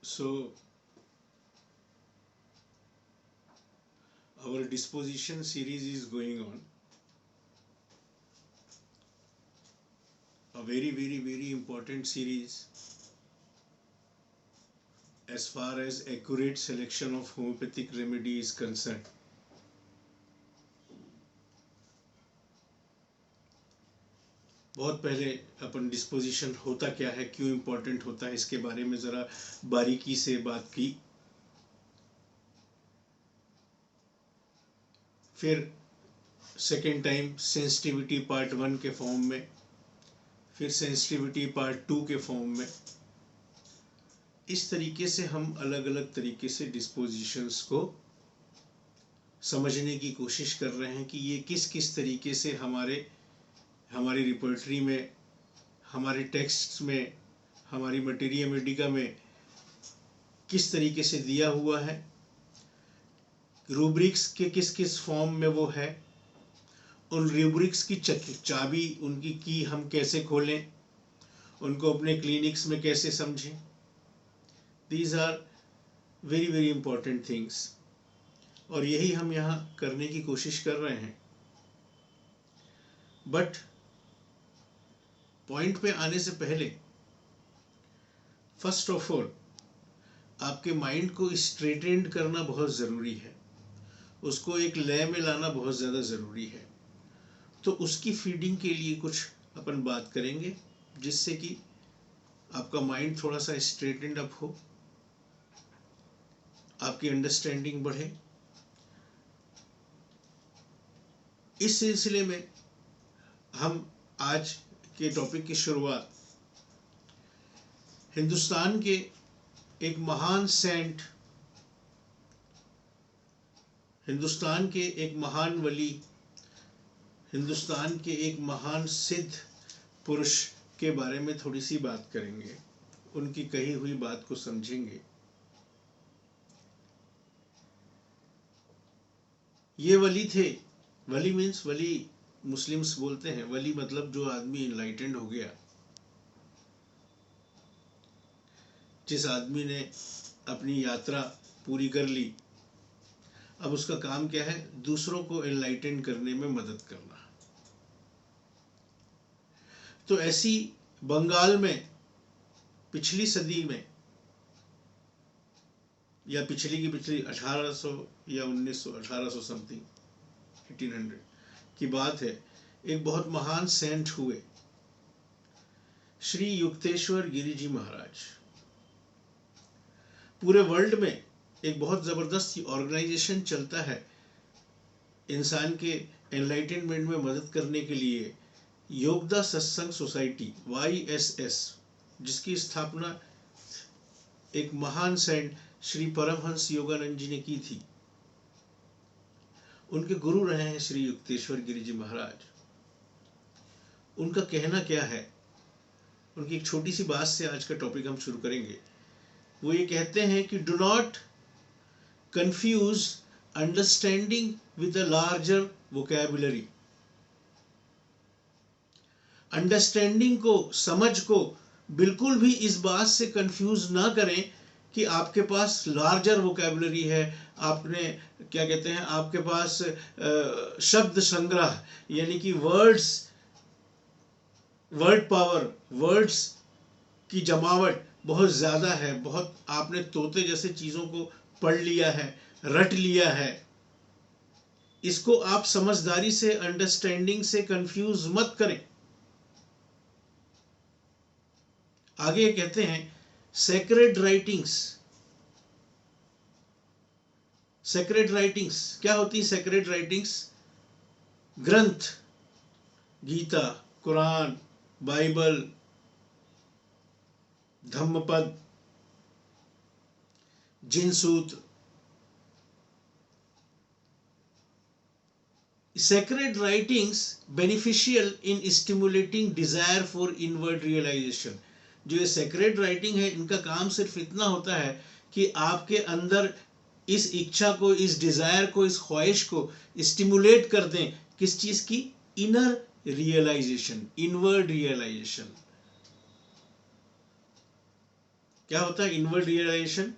So our disposition series is going on. A very important series as far as accurate selection of homeopathic remedy is concerned. बहुत पहले अपन disposition होता क्या है, क्यों important होता है, इसके बारे में ज़रा बारीकी से बात की। फिर सेकेंड टाइम सेंसिटिविटी पार्ट 1 के फॉर्म में, फिर सेंसिटिविटी पार्ट 2 के फॉर्म में। इस तरीके से हम अलग अलग तरीके से डिस्पोजिशंस को समझने की कोशिश कर रहे हैं कि ये किस किस तरीके से हमारी रिपोर्टरी में, हमारे टेक्स्ट में, हमारी मटेरिया मेडिका में किस तरीके से दिया हुआ है, रूब्रिक्स के किस किस फॉर्म में वो है, उन रूब्रिक्स की चाबी उनकी की हम कैसे खोलें, उनको अपने क्लिनिक्स में कैसे समझें। These are very important things, और यही हम यहाँ करने की कोशिश कर रहे हैं। बट पॉइंट पे आने से पहले फर्स्ट ऑफ ऑल आपके माइंड को स्ट्रेटेंड करना बहुत ज़रूरी है, उसको एक लय में लाना बहुत ज़्यादा ज़रूरी है। तो उसकी फीडिंग के लिए कुछ अपन बात करेंगे जिससे कि आपका माइंड थोड़ा सा स्ट्रेटेंड अप हो, आपकी अंडरस्टैंडिंग बढ़े। इस सिलसिले में हम आज के टॉपिक की शुरुआत हिंदुस्तान के एक महान सेंट, हिंदुस्तान के एक महान वली, हिंदुस्तान के एक महान सिद्ध पुरुष के बारे में थोड़ी सी बात करेंगे, उनकी कही हुई बात को समझेंगे। ये वली थे, वली मीन्स वली मुस्लिम्स बोलते हैं, वली मतलब जो आदमी इनलाइटेंड हो गया, जिस आदमी ने अपनी यात्रा पूरी कर ली, अब उसका काम क्या है, दूसरों को एनलाइटेंड करने में मदद करना। तो ऐसी बंगाल में पिछली सदी में, या पिछली की पिछली 1800 या 1900, 1800 समथिंग 1800 की बात है, एक बहुत महान सेंट हुए, श्री युक्तेश्वर गिरि जी महाराज। पूरे वर्ल्ड में एक बहुत ज़बरदस्त ऑर्गेनाइजेशन चलता है इंसान के एनलाइटनमेंट में मदद करने के लिए, योगदा सत्संग सोसाइटी YSS, जिसकी स्थापना एक महान सेंट श्री परमहंस योगानंद जी ने की थी। उनके गुरु रहे हैं श्री युक्तेश्वर गिरि जी महाराज। उनका कहना क्या है, उनकी एक छोटी सी बात से आज का टॉपिक हम शुरू करेंगे। वो ये कहते हैं कि do not confuse understanding with a larger vocabulary. Understanding को, समझ को बिल्कुल भी इस बात से कंफ्यूज ना करें कि आपके पास लार्जर वोकैबुलरी है, आपने क्या कहते हैं, आपके पास शब्द संग्रह यानी कि वर्ड पावर, वर्ड्स की जमावट बहुत ज़्यादा है, बहुत आपने तोते जैसे चीज़ों को पढ़ लिया है, रट लिया है। इसको आप समझदारी से, अंडरस्टैंडिंग से कंफ्यूज मत करें। आगे कहते हैं सेक्रेड राइटिंग्स। सेक्रेड राइटिंग्स क्या होती है? सेक्रेड राइटिंग्स ग्रंथ, गीता, कुरान, बाइबल, धम्मपद, जिन सूत्र। Sacred writings beneficial in stimulating desire for inward realization। जो ये सेक्रेड राइटिंग है, इनका काम सिर्फ इतना होता है कि आपके अंदर इस इच्छा को, इस डिजायर को, इस ख्वाहिश को स्टिमुलेट कर दें। किस चीज की? Inner realisation, inward realisation. क्या होता है इनवर्ड रियलाइजेशन?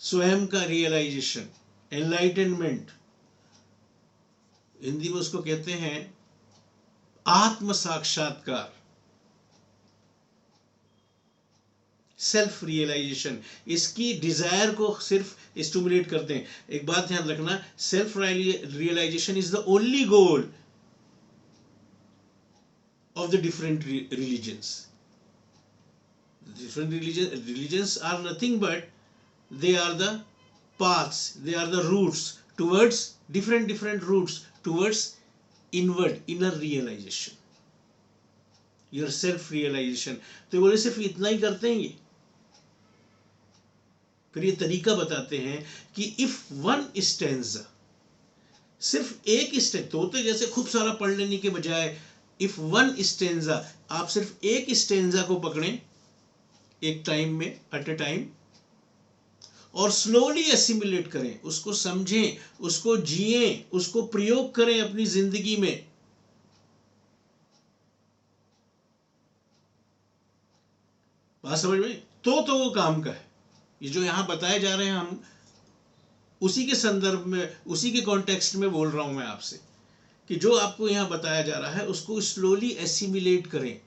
स्वयं का रियलाइजेशन, एनलाइटनमेंट, हिंदी में उसको कहते हैं आत्म साक्षात्कार, सेल्फ रियलाइजेशन। इसकी डिजायर को सिर्फ स्टिमुलेट करते हैं। एक बात ध्यान रखना, self realisation is the only goal of the different religions. Different religions are nothing but they are the paths, they are the routes towards different routes towards inner realization, your self realization. तो बोले सिर्फ इतना ही करते हैं ये? फिर ये तरीका बताते हैं कि if one stanza, सिर्फ एक स्टेंजा, तो जैसे खूब सारा पढ़ लेने के बजाय इफ वन स्टेंजा, आप सिर्फ एक स्टेंजा को पकड़ें एक टाइम में, एट अ टाइम, और स्लोली एसिमिलेट करें, उसको समझें, उसको जिए, उसको प्रयोग करें अपनी जिंदगी में। बात समझ में? तो वो काम का है। ये जो यहां बताए जा रहे हैं, हम उसी के संदर्भ में, उसी के कॉन्टेक्स्ट में बोल रहा हूं मैं आपसे, कि जो आपको यहां बताया जा रहा है उसको स्लोली एसिमिलेट करें,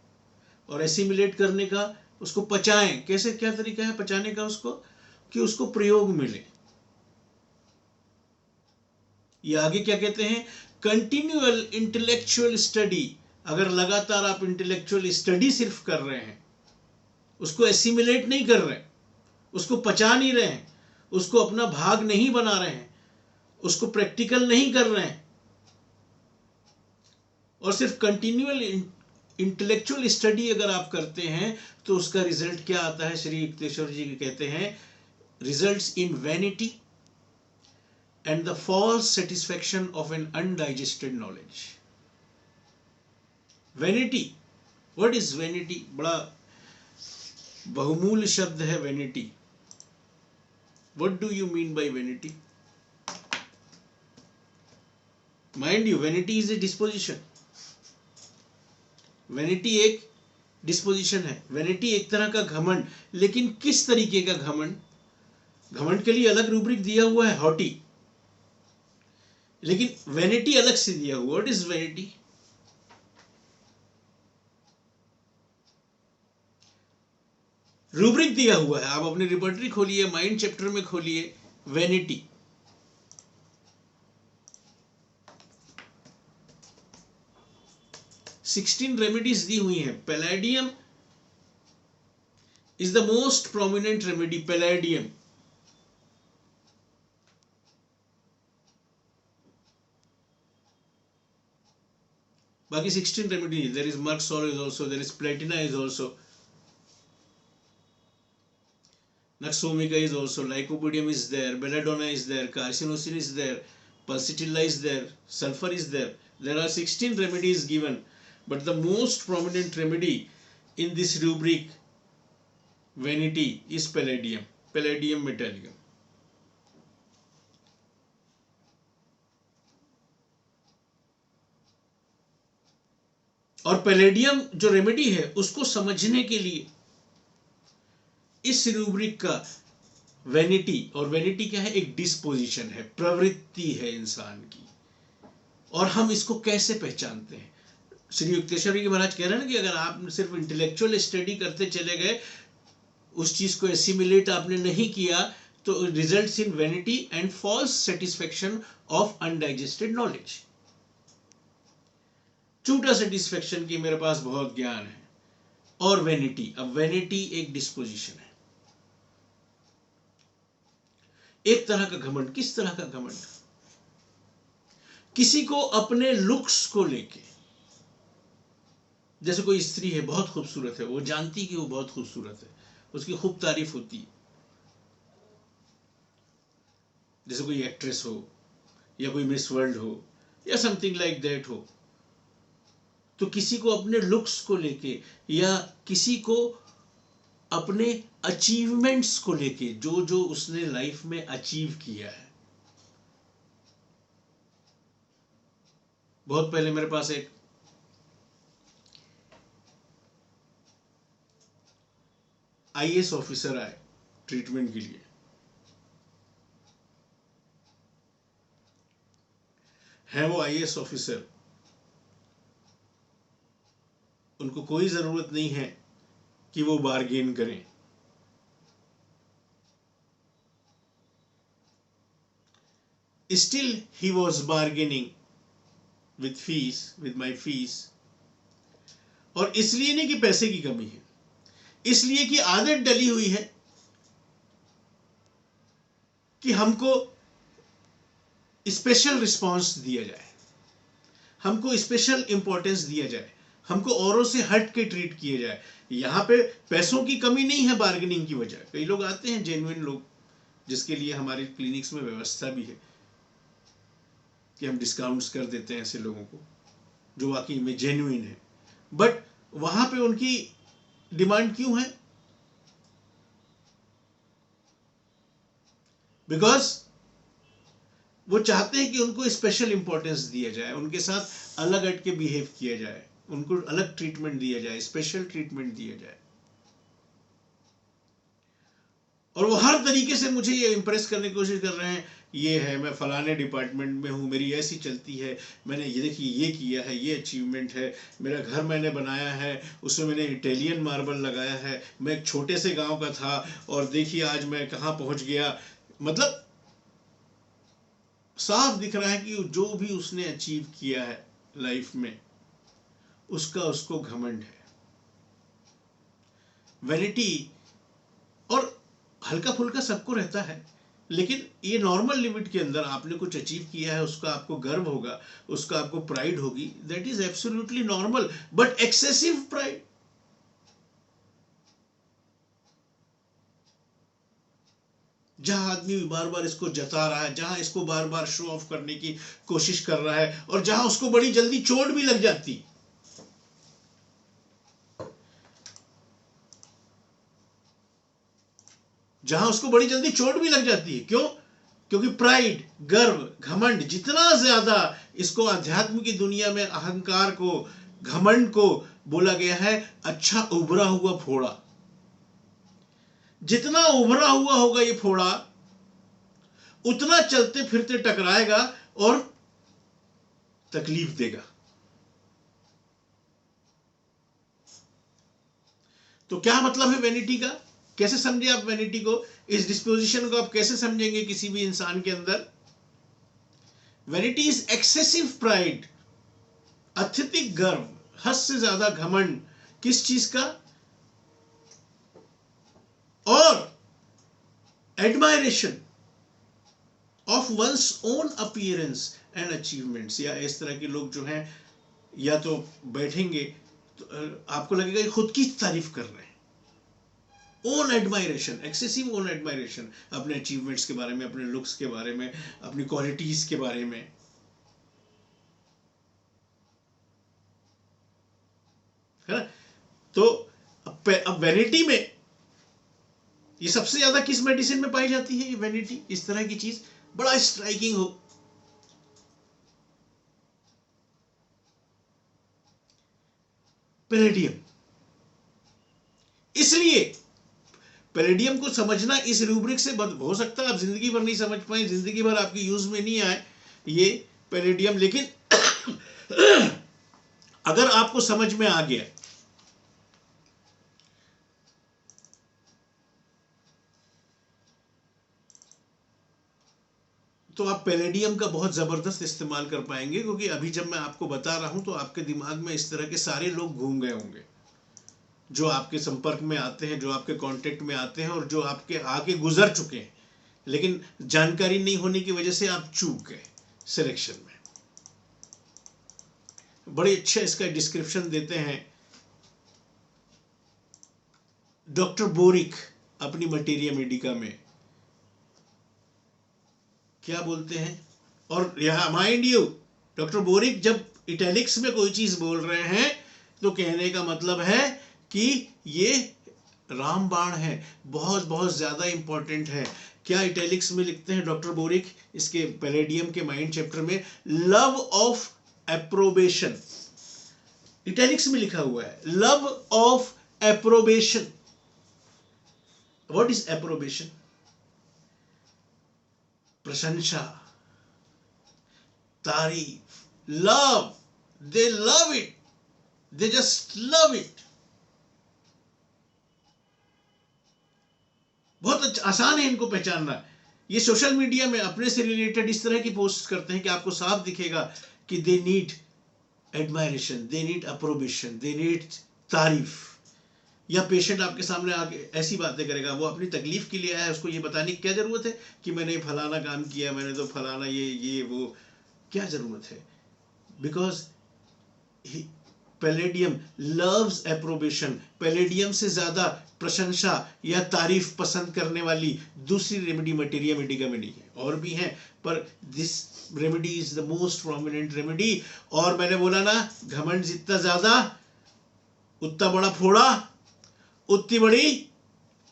और एसिमिलेट करने का, उसको पचाएं। कैसे, क्या तरीका है पचाने का उसको? कि उसको प्रयोग मिले। ये आगे क्या कहते हैं? Continual intellectual study. अगर लगातार आप इंटेलेक्चुअल स्टडी सिर्फ कर रहे हैं, उसको एसिमिलेट नहीं कर रहे, उसको पचा नहीं रहे हैं, उसको अपना भाग नहीं बना रहे हैं, उसको प्रैक्टिकल नहीं कर रहे हैं, और सिर्फ कंटिन्यूअल इंटेलेक्चुअल स्टडी अगर आप करते हैं, तो उसका रिजल्ट क्या आता है? श्री युक्तेश्वर जी कहते हैं, results in vanity and the false satisfaction of an undigested knowledge. Vanity, what is vanity? बड़ा बहुमूल्य शब्द है vanity. What do you mean by vanity? Mind you, vanity is a disposition. Vanity एक डिस्पोजिशन है, वैनिटी एक तरह का घमंड। लेकिन किस तरीके का घमंड? घमंड के लिए अलग रूब्रिक दिया हुआ है, हॉटी, लेकिन वैनिटी अलग से दिया हुआ। What is vanity? रूब्रिक दिया हुआ है, आप अपनी रिपर्टरी खोलिए, माइंड चैप्टर में खोलिए, वैनिटी। सिक्सटीन रेमेडीज दी हुई हैं। Palladium is the most prominent remedy, palladium. बाकी 16 remedies, there is merc sol is also, there is platina is also, Naxomica is also, Lycopodium is there, Belladonna is there, Carcinosin is there, Pulsatilla is there, Sulfur is there. There are 16 remedies given, but the most prominent remedy in this rubric, vanity, is Palladium, Palladium metallicum. और palladium जो remedy है, उसको समझने के लिए इस rubric का vanity, और वैनिटी क्या है? एक डिस्पोजिशन है, प्रवृत्ति है इंसान की। और हम इसको कैसे पहचानते हैं? श्री युक्तेश्वर जी महाराज कह रहे हैं ना कि अगर आप सिर्फ इंटेलेक्चुअल स्टडी करते चले गए, उस चीज को एसिमिलेट आपने नहीं किया, तो results in vanity and false satisfaction of undigested knowledge. झूठा सेटिस्फैक्शन की मेरे पास बहुत ज्ञान है, और वैनिटी। अब वैनिटी एक डिस्पोजिशन है, एक तरह का घमंड। किस तरह का घमंड? किसी को अपने लुक्स को लेके, जैसे कोई स्त्री है, बहुत खूबसूरत है, वो जानती कि वो बहुत खूबसूरत है, उसकी खूब तारीफ होती है। जैसे कोई एक्ट्रेस हो, या कोई मिस वर्ल्ड हो, या समथिंग लाइक दैट हो, तो किसी को अपने लुक्स को लेके, या किसी को अपने अचीवमेंट्स को लेके, जो जो उसने लाइफ में अचीव किया है। बहुत पहले मेरे पास एक आईएएस ऑफिसर आए ट्रीटमेंट के लिए, है वो आईएएस ऑफिसर, उनको कोई जरूरत नहीं है कि वो बार्गेन करें। Still he was bargaining with fees, with my fees। और इसलिए नहीं कि पैसे की कमी है, इसलिए कि आदत डली हुई है कि हमको स्पेशल रिस्पांस दिया जाए, हमको स्पेशल इंपॉर्टेंस दिया जाए, हमको औरों से हट के ट्रीट किया जाए। यहाँ पे पैसों की कमी नहीं है बार्गेनिंग की वजह। कई लोग आते हैं जेन्युइन लोग, जिसके लिए हमारे क्लिनिक्स में व्यवस्था भी है कि हम डिस्काउंट्स कर देते हैं ऐसे लोगों को जो वाकई में जेन्युइन है। बट वहां पे उनकी डिमांड क्यों है? बिकॉज वो चाहते हैं कि उनको स्पेशल इंपॉर्टेंस दिया जाए, उनके साथ अलग हट के बिहेव किया जाए, उनको अलग ट्रीटमेंट दिया जाए, स्पेशल ट्रीटमेंट दिया जाए। और वो हर तरीके से मुझे ये इंप्रेस करने की कोशिश कर रहे हैं, ये है, मैं फलाने डिपार्टमेंट में हूँ, मेरी ऐसी चलती है, मैंने ये देखिए ये किया है, ये अचीवमेंट है, मेरा घर मैंने बनाया है, उसमें मैंने इटालियन मार्बल लगाया है, मैं एक छोटे से गांव का था और देखिए आज मैं कहाँ पहुँच गया। मतलब साफ दिख रहा है कि जो भी उसने अचीव किया है लाइफ में, उसका उसको घमंड है, वैनिटी। और हल्का फुल्का सबको रहता है, लेकिन ये नॉर्मल लिमिट के अंदर आपने कुछ अचीव किया है, उसका आपको गर्व होगा, उसका आपको प्राइड होगी, that is absolutely normal. But excessive pride, जहां आदमी बार बार इसको जता रहा है, जहां इसको बार बार शो ऑफ करने की कोशिश कर रहा है, और जहां उसको बड़ी जल्दी चोट भी लग जाती, जहां उसको बड़ी जल्दी चोट भी लग जाती है। क्यों? क्योंकि प्राइड, गर्व, घमंड जितना ज्यादा इसको अध्यात्म की दुनिया में अहंकार को, घमंड को बोला गया है अच्छा उभरा हुआ फोड़ा। जितना उभरा हुआ होगा ये फोड़ा, उतना चलते फिरते टकराएगा और तकलीफ देगा। तो क्या मतलब है वैनिटी का? कैसे समझे आप वैनिटी को? इस डिस्पोजिशन को आप कैसे समझेंगे किसी भी इंसान के अंदर? वैनिटी इज एक्सेसिव प्राइड, अत्यधिक गर्व, हद से ज्यादा घमंड। किस चीज का? और admiration of one's own appearance and achievements. या इस तरह के लोग जो हैं, या तो बैठेंगे तो आपको लगेगा कि खुद की तारीफ कर रहे हैं। Own admiration, excessive own admiration, अपने अचीवमेंट्स के बारे में, अपने लुक्स के बारे में, अपनी क्वालिटीज के बारे में, है ना? तो अब वैनिटी में ये सबसे ज्यादा किस मेडिसिन में पाई जाती है? ये वैनिटी, इस तरह की चीज बड़ा स्ट्राइकिंग हो, पैलेडियम। इसलिए पैलेडियम को समझना इस रूब्रिक से हो सकता है आप जिंदगी भर नहीं समझ पाए, जिंदगी भर आपकी यूज में नहीं आए ये पैलेडियम, लेकिन अगर आपको समझ में आ गया तो आप पैलेडियम का बहुत जबरदस्त इस्तेमाल कर पाएंगे। क्योंकि अभी जब मैं आपको बता रहा हूं तो आपके दिमाग में इस तरह के सारे लोग घूम गए होंगे जो आपके संपर्क में आते हैं, जो आपके कांटेक्ट में आते हैं, और जो आपके आगे गुजर चुके हैं, लेकिन जानकारी नहीं होने की वजह से आप चूक गए सिलेक्शन में। बड़े अच्छा इसका डिस्क्रिप्शन देते हैं डॉक्टर बोरिक अपनी मटेरिया मेडिका में। क्या बोलते हैं? और यहां माइंड यू, डॉक्टर बोरिक जब इटैलिक्स में कोई चीज बोल रहे हैं तो कहने का मतलब है कि ये रामबाण है, बहुत बहुत ज्यादा इंपॉर्टेंट है। क्या इटैलिक्स में लिखते हैं डॉक्टर बोरिक इसके पैलेडियम के माइंड चैप्टर में? लव ऑफ एप्रोबेशन, इटैलिक्स में लिखा हुआ है, love of approbation. What is approbation? प्रशंसा, तारीफ, love, they love it, they just love it. बहुत आसान है इनको पहचानना। ये सोशल मीडिया में अपने से रिलेटेड इस तरह की पोस्ट करते हैं कि आपको साफ दिखेगा कि they need admiration, they need approbation, they need तारीफ। या पेशेंट आपके सामने आके ऐसी बातें करेगा, वो अपनी तकलीफ के लिए आया है, उसको ये बताने की क्या जरूरत है कि मैंने फलाना काम किया, मैंने तो फलाना ये वो, क्या जरूरत है? Because palladium loves approbation. Palladium से ज्यादा प्रशंसा या तारीफ पसंद करने वाली दूसरी रेमेडी मटेरिया मेडिका में नहीं है। और भी हैं, पर this remedy is the most prominent remedy. और मैंने बोला ना, घमंड जितना ज्यादा उतना बड़ा फोड़ा, उतनी बड़ी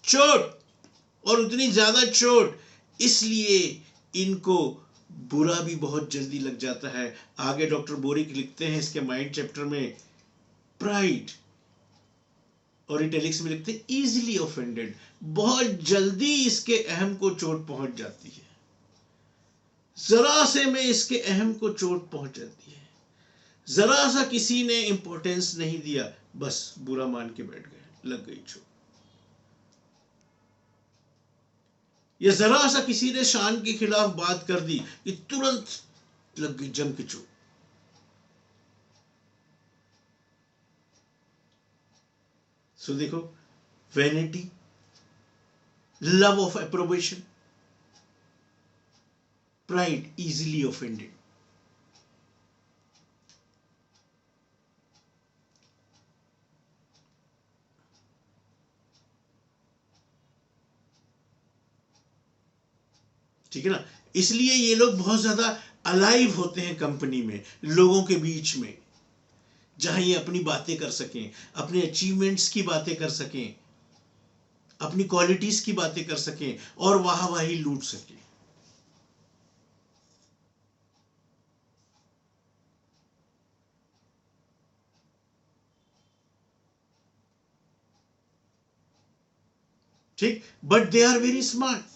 चोट, और उतनी ज्यादा चोट। इसलिए इनको बुरा भी बहुत जल्दी लग जाता है। आगे डॉक्टर बोरिक लिखते हैं इसके माइंड चैप्टर में, प्राइड, और इटैलिक्स में लिखते हैं इजीली ऑफेंडेड। बहुत जल्दी इसके अहम को चोट पहुंच जाती है, जरा से में इसके अहम को चोट पहुंच जाती है। जरा सा किसी ने इंपॉर्टेंस नहीं दिया, बस बुरा मान के बैठ गए, लग गई चोट। या जरा सा किसी ने शान के खिलाफ बात कर दी कि तुरंत लग गई जम की चोट। सो देखो, vanity, love of approbation, pride, easily offended. ठीक है ना? इसलिए ये लोग बहुत ज्यादा अलाइव होते हैं कंपनी में, लोगों के बीच में, जहां ये अपनी बातें कर सकें, अपने अचीवमेंट्स की बातें कर सकें, अपनी क्वालिटीज की बातें कर सकें, और वाहवाही लूट सकें। ठीक, but they are very smart.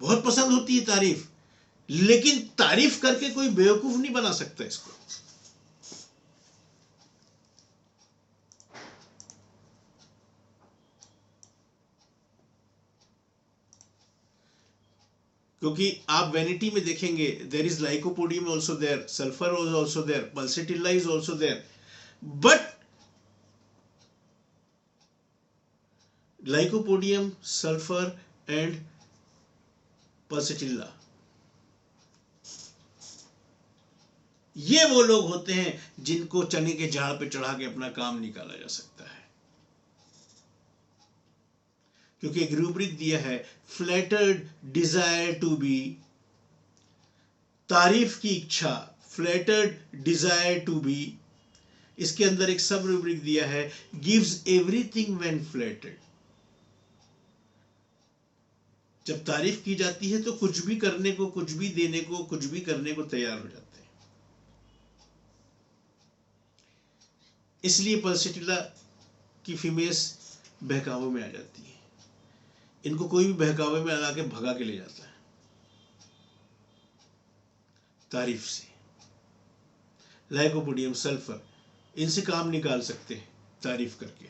बहुत पसंद होती है तारीफ, लेकिन तारीफ करके कोई बेवकूफ नहीं बना सकता इसको। क्योंकि आप वैनिटी में देखेंगे, there is lycopodium also there, sulphur is also there, pulsatilla is also there, but lycopodium, sulphur and pulsatilla, ये वो लोग होते हैं जिनको चने के झाड़ पे चढ़ा के अपना काम निकाला जा सकता है। क्योंकि एक रूब्रिक दिया है, फ्लैटर्ड डिजायर टू बी, तारीफ की इच्छा, फ्लैटर्ड डिजायर टू बी। इसके अंदर एक सब रूब्रिक दिया है, गिव्स एवरीथिंग व्हेन फ्लैटर्ड। जब तारीफ की जाती है तो कुछ भी करने को, कुछ भी देने को, कुछ भी करने को तैयार हो जाते हैं। इसलिए पल्सेटिला की फीमेल्स बहकावे में आ जाती है। इनको कोई भी बहकावे में लगा के भगा के ले जाता है तारीफ से। लाइकोपोडियम, सल्फर, इनसे काम निकाल सकते हैं तारीफ करके।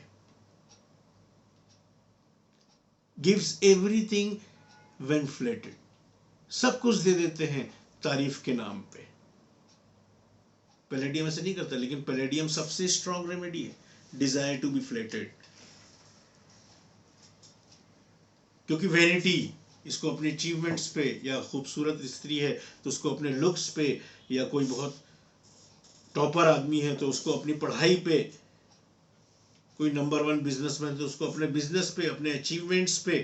गिव्स एवरीथिंग व्हेन फ्लैटेड, सब कुछ दे देते हैं तारीफ के नाम पे। पैलेडियम ऐसे नहीं करता, लेकिन पैलेडियम सबसे स्ट्रॉन्ग रेमेडी है, डिजायर टू बी फ्लैटेड। क्योंकि वैनिटी, इसको अपने अचीवमेंट्स पे, या खूबसूरत स्त्री है तो उसको अपने लुक्स पे, या कोई बहुत टॉपर आदमी है तो उसको अपनी पढ़ाई पे, कोई नंबर 1 बिजनेसमैन तो उसको अपने बिजनेस पे, अपने अचीवमेंट्स पे,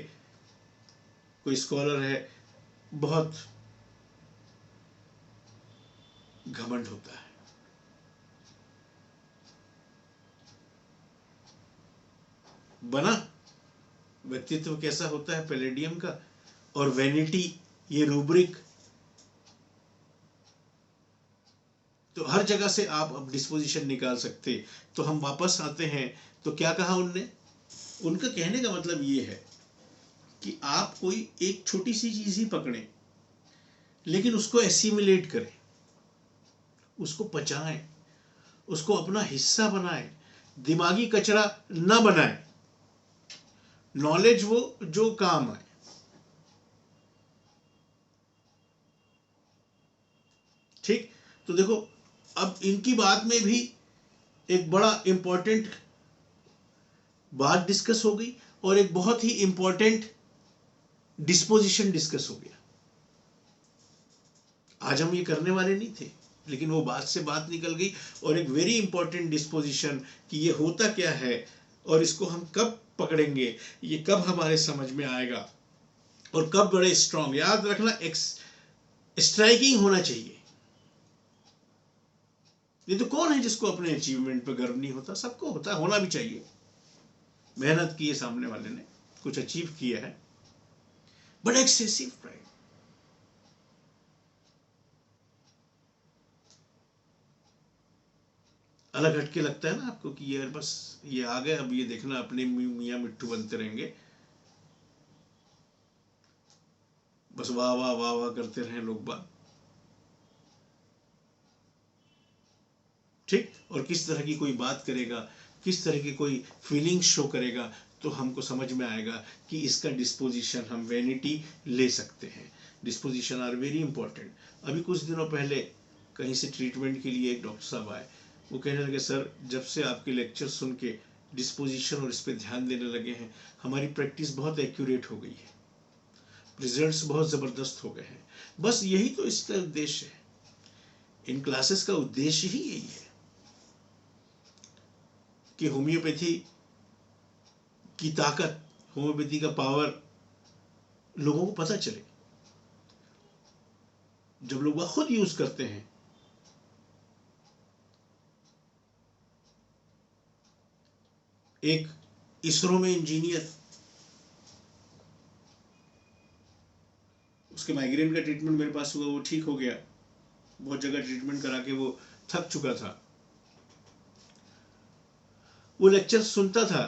कोई स्कॉलर है, बहुत घमंड होता है। बना व्यक्तित्व कैसा होता है पैलेडियम का, और वैनिटी ये रूब्रिक तो हर जगह से आप अब डिस्पोजिशन निकाल सकते। तो हम वापस आते हैं, तो क्या कहा उनने, उनका कहने का मतलब ये है कि आप कोई एक छोटी सी चीज ही पकड़ें, लेकिन उसको एसिमिलेट करें, उसको पचाएं, उसको अपना हिस्सा बनाएं, दिमागी कचरा न बनाएं, नॉलेज वो जो काम आए। ठीक, तो देखो अब इनकी बात में भी एक बड़ा इंपॉर्टेंट बात डिस्कस हो गई और एक बहुत ही इंपॉर्टेंट डिस्पोजिशन डिस्कस हो गया। आज हम ये करने वाले नहीं थे, लेकिन वो बात से बात निकल गई और एक वेरी इंपॉर्टेंट डिस्पोजिशन कि ये होता क्या है और इसको हम कब पकड़ेंगे, ये कब हमारे समझ में आएगा और कब बड़े स्ट्रांग, याद रखना स्ट्राइकिंग होना चाहिए। ये तो कौन है जिसको अपने अचीवमेंट पे गर्व नहीं होता, सबको होता है, होना भी चाहिए। मेहनत की है सामने वाले ने, कुछ अचीव किया है, बट एक्सेसिव प्राइड, अलग हटके लगता है ना आपको कि यार बस ये आ गए, अब ये देखना अपने मियाँ मिट्टू बनते रहेंगे, बस वाह वाह वाह वाह करते रहे लोग बात। ठीक, और किस तरह की कोई बात करेगा, किस तरह की कोई फीलिंग शो करेगा, तो हमको समझ में आएगा कि इसका डिस्पोजिशन हम वैनिटी ले सकते हैं। Disposition are very important. अभी कुछ दिनों पहले कहीं से ट्रीटमेंट के लिए एक डॉक्टर साहब आए, वो कहने लगे सर जब से आपके लेक्चर सुन के डिस्पोजिशन और इस पर ध्यान देने लगे हैं, हमारी प्रैक्टिस बहुत एक्यूरेट हो गई है, रिजल्ट्स बहुत ज़बरदस्त हो गए हैं। बस यही तो इसका उद्देश्य है, इन क्लासेस का उद्देश्य ही यही है कि होम्योपैथी की ताकत, होम्योपैथी का पावर लोगों को पता चले। जब लोग वह खुद यूज करते हैं, एक इसरो में इंजीनियर, उसके माइग्रेन का ट्रीटमेंट मेरे पास हुआ, वो ठीक हो गया, बहुत जगह ट्रीटमेंट करा के वो थक चुका था, वो लेक्चर सुनता था,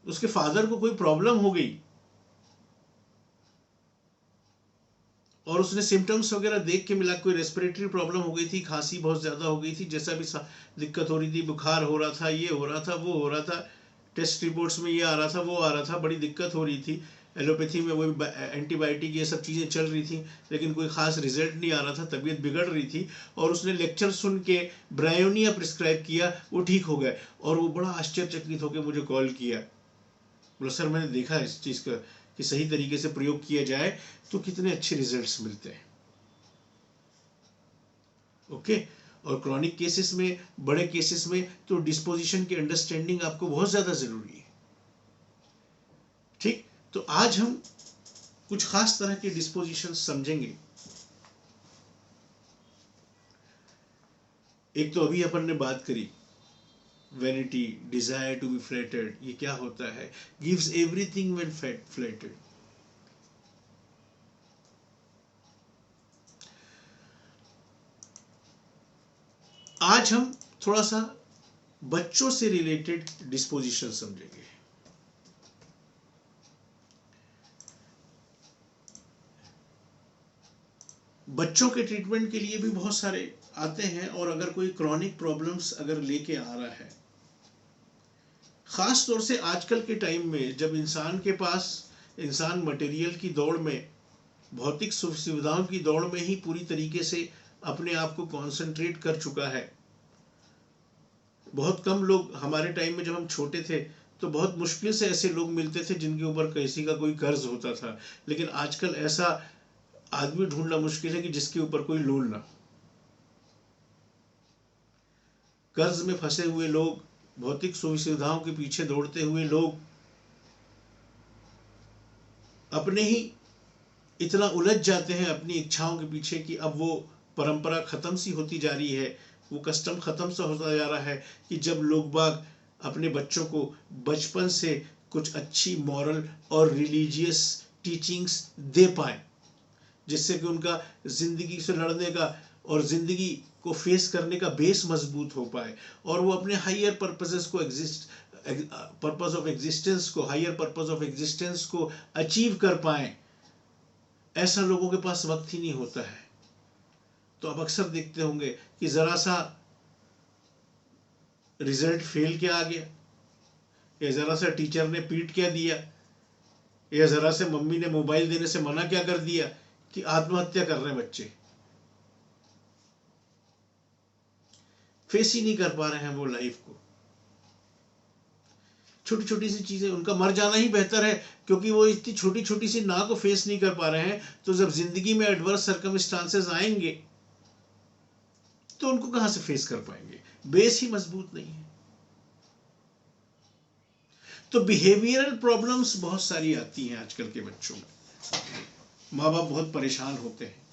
उसके फादर को कोई प्रॉब्लम हो गई और उसने सिम्टम्स वगैरह देख के मिला, कोई रेस्पिरेटरी प्रॉब्लम हो गई थी, खांसी बहुत ज़्यादा हो गई थी, जैसा भी दिक्कत हो रही थी, बुखार हो रहा था, ये हो रहा था, वो हो रहा था, टेस्ट रिपोर्ट्स में ये आ रहा था, वो आ रहा था, बड़ी दिक्कत हो रही थी, एलोपैथी में वो एंटीबायोटिक ये सब चीज़ें चल रही थी, लेकिन कोई खास रिजल्ट नहीं आ रहा था, तबीयत बिगड़ रही थी, और उसने लेक्चर सुन के ब्रायोनिया प्रिस्क्राइब किया, वो ठीक हो गए। और वो बड़ा आश्चर्यचकित होकर मुझे कॉल किया, बोला सर मैंने देखा इस चीज़ का कि सही तरीके से प्रयोग किया जाए तो कितने अच्छे रिजल्ट्स मिलते हैं। ओके, और क्रॉनिक केसेस में, बड़े केसेस में तो डिस्पोजिशन की अंडरस्टैंडिंग आपको बहुत ज़्यादा ज़रूरी है। ठीक, तो आज हम कुछ खास तरह के डिस्पोजिशन समझेंगे। एक तो अभी अपन ने बात करी vanity, desire to be flattered, ये क्या होता है, गिव्स एवरीथिंग व्हेन फ्लैटर्ड। आज हम थोड़ा सा बच्चों से रिलेटेड डिस्पोजिशन समझेंगे। बच्चों के ट्रीटमेंट के लिए भी बहुत सारे आते हैं, और अगर कोई क्रॉनिक प्रॉब्लम्स अगर लेके आ रहा है, खास तौर से आजकल के टाइम में जब इंसान मटेरियल की दौड़ में, भौतिक सुख सुविधाओं की दौड़ में ही पूरी तरीके से अपने आप को कॉन्सेंट्रेट कर चुका है। बहुत कम लोग, हमारे टाइम में जब हम छोटे थे तो बहुत मुश्किल से ऐसे लोग मिलते थे जिनके ऊपर किसी का कोई कर्ज होता था, लेकिन आजकल ऐसा आदमी ढूंढना मुश्किल है कि जिसके ऊपर कोई लोन ना। कर्ज में फंसे हुए लोग, भौतिक सुख सुविधाओं के पीछे दौड़ते हुए लोग अपने ही इतना उलझ जाते हैं अपनी इच्छाओं के पीछे कि अब वो परंपरा खत्म सी होती जा रही है, वो कस्टम खत्म सा होता जा रहा है कि जब लोग बाग अपने बच्चों को बचपन से कुछ अच्छी मॉरल और रिलीजियस टीचिंग्स दे पाए, जिससे कि उनका जिंदगी से लड़ने का और जिंदगी को फेस करने का बेस मजबूत हो पाए, और वो अपने हायर पर्पसेस को पर्पस ऑफ एग्जिस्टेंस को, हायर पर्पस ऑफ एग्जिस्टेंस को अचीव कर पाए। ऐसा लोगों के पास वक्त ही नहीं होता है। तो आप अक्सर देखते होंगे कि जरा सा रिजल्ट फेल क्या आ गया, या जरा सा टीचर ने पीट क्या दिया, या जरा से मम्मी ने मोबाइल देने से मना क्या कर दिया, कि आत्महत्या कर रहे हैं बच्चे। फेस ही नहीं कर पा रहे हैं वो लाइफ को। छोटी छोटी सी चीजें, उनका मर जाना ही बेहतर है, क्योंकि वो इतनी छोटी छोटी सी ना को फेस नहीं कर पा रहे हैं। तो जब जिंदगी में एडवर्स सर्कमस्टांसेस आएंगे तो उनको कहां से फेस कर पाएंगे, बेस ही मजबूत नहीं है। तो बिहेवियरल प्रॉब्लम्स बहुत सारी आती हैं आजकल के बच्चों में। माँ बाप बहुत परेशान होते हैं।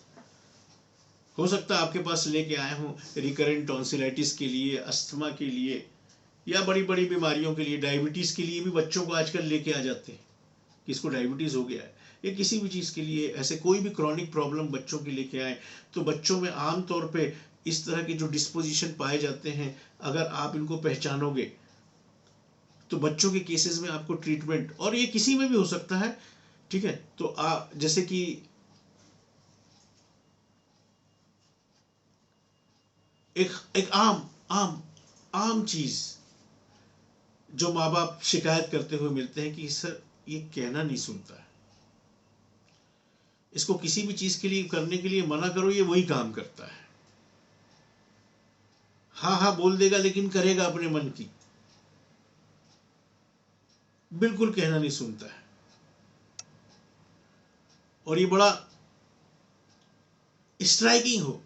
हो सकता है आपके पास लेके आए हों रिकरेंट टॉन्सिलाइटिस के लिए, अस्थमा के लिए, या बड़ी बड़ी बीमारियों के लिए, डायबिटीज के लिए भी बच्चों को आजकल लेके आ जाते हैं कि इसको डायबिटीज हो गया है, या किसी भी चीज के लिए ऐसे कोई भी क्रॉनिक प्रॉब्लम बच्चों के लेके आए। तो बच्चों में आमतौर पे इस तरह के जो डिस्पोजिशन पाए जाते हैं, अगर आप इनको पहचानोगे तो बच्चों के केसेस में आपको ट्रीटमेंट, और ये किसी में भी हो सकता है, ठीक है। तो जैसे कि एक आम चीज जो माँ बाप शिकायत करते हुए मिलते हैं कि सर ये कहना नहीं सुनता है, इसको किसी भी चीज के लिए करने के लिए मना करो ये वही काम करता है, हाँ हाँ बोल देगा लेकिन करेगा अपने मन की, बिल्कुल कहना नहीं सुनता है। और ये बड़ा स्ट्राइकिंग हो,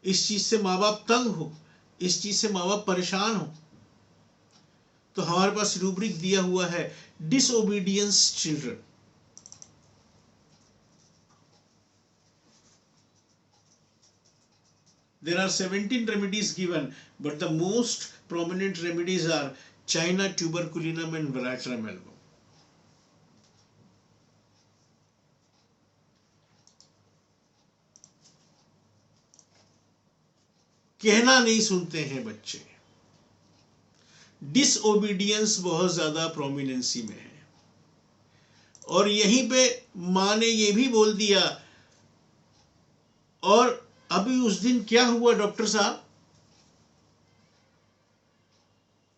इस चीज से माँ बाप तंग हो, इस चीज से माँ बाप परेशान हो। तो हमारे पास रूब्रिक दिया हुआ है, disobedience children. There are 17 remedies given, but the most prominent remedies are China tuberculinum and Veratrum album. कहना नहीं सुनते हैं बच्चे, डिसओबीडियंस बहुत ज्यादा प्रोमिनेंसी में है। और यहीं पे मां ने ये भी बोल दिया, और अभी उस दिन क्या हुआ डॉक्टर साहब,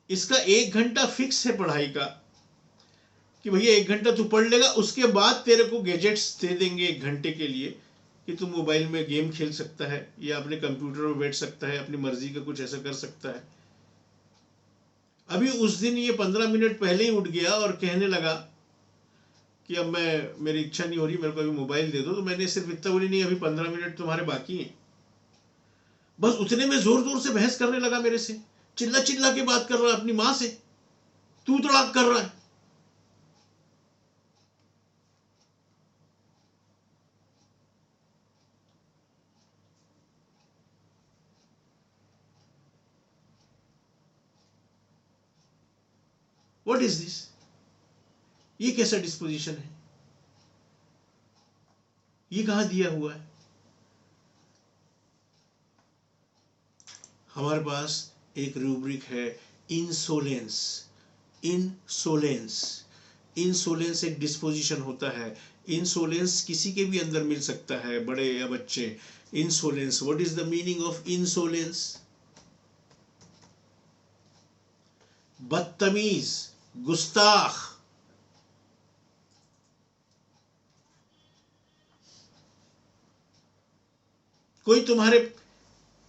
इसका 1 घंटा फिक्स है पढ़ाई का, कि भैया 1 घंटा तू पढ़ लेगा, उसके बाद तेरे को गैजेट्स दे देंगे 1 घंटे के लिए, कि तू मोबाइल में गेम खेल सकता है या अपने कंप्यूटर में बैठ सकता है, अपनी मर्जी का कुछ ऐसा कर सकता है। अभी उस दिन ये 15 मिनट पहले ही उठ गया और कहने लगा कि अब मेरी इच्छा नहीं हो रही, मेरे को अभी मोबाइल दे दो। तो मैंने सिर्फ इतना बोली, नहीं अभी 15 मिनट तुम्हारे बाकी हैं। बस उतने में जोर जोर से बहस करने लगा मेरे से, चिल्ला चिल्ला के बात कर रहा है अपनी मां से, तू तड़ाक कर रहा है। व्हाट इज दिस, ये कैसा डिस्पोजिशन है, ये कहां दिया हुआ है। हमारे पास एक रूब्रिक है, इंसोलेंस। इंसोलेंस, इंसोलेंस एक डिस्पोजिशन होता है। इंसोलेंस किसी के भी अंदर मिल सकता है, बड़े या बच्चे। Insolence, what is the meaning of insolence? बदतमीज, गुस्ताख। कोई तुम्हारे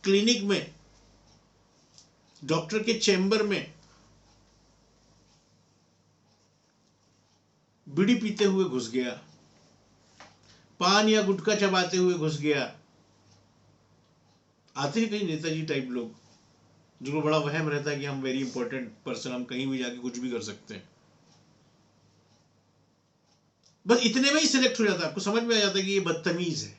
क्लिनिक में, डॉक्टर के चैम्बर में बीड़ी पीते हुए घुस गया, पान या गुटखा चबाते हुए घुस गया। आते हैं कई नेताजी टाइप लोग, जिनको बड़ा वहम रहता है कि हम वेरी इंपॉर्टेंट पर्सन, हम कहीं भी जाके कुछ भी कर सकते हैं। बस इतने में ही सिलेक्ट हो जाता है, आपको समझ में आ जाता है कि ये बदतमीज है,